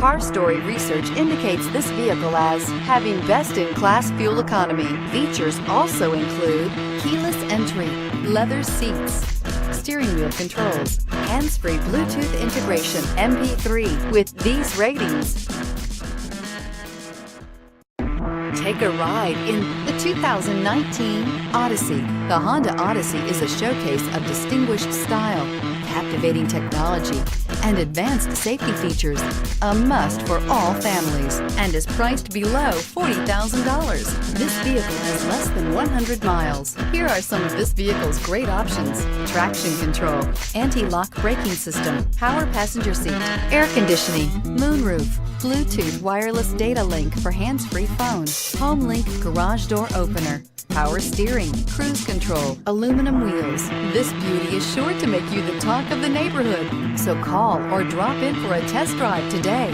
Car Story research indicates this vehicle as having best-in-class fuel economy. Features also include keyless entry, leather seats, steering wheel controls, hands-free Bluetooth integration, MP3. With these ratings, take a ride in the 2019 Odyssey. The Honda Odyssey is a showcase of distinguished style, captivating technology, and advanced safety features. A must for all families, and is priced below $40,000. This vehicle has less than 100 miles. Here are some of this vehicle's great options: traction control, anti-lock braking system, power passenger seat, air conditioning, moonroof, Bluetooth wireless data link for hands-free phone, home link garage door opener, power steering, cruise control, aluminum wheels. This beauty is sure to make you the talk of the neighborhood. So call or drop in for a test drive today.